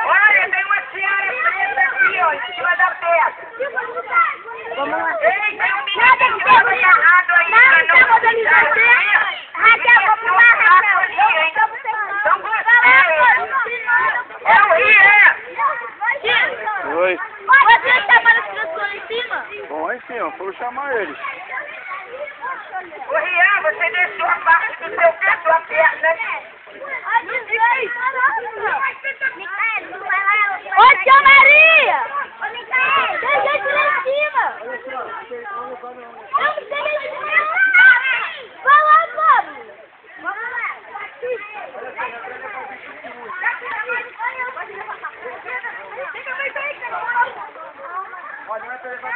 Olha, tem uma senhora preta aqui, ó, em cima da pedra. Vamos lá. Ei, tem um menino que foi agarrado aí. Não, Raquel, vamos lá, Raquel. Então você. É o Rio, é? Oi. Você chamando as pessoas em cima? Bom, enfim, ó, foram chamar eles. Ô, Rian, você deixou a parte do seu pé, sua perna. Ô, tia Maria! Ô, Micael! Tem gente lá em cima! Eu não sei nem de vai lá, Pablo! Vamos lá! Pode levar.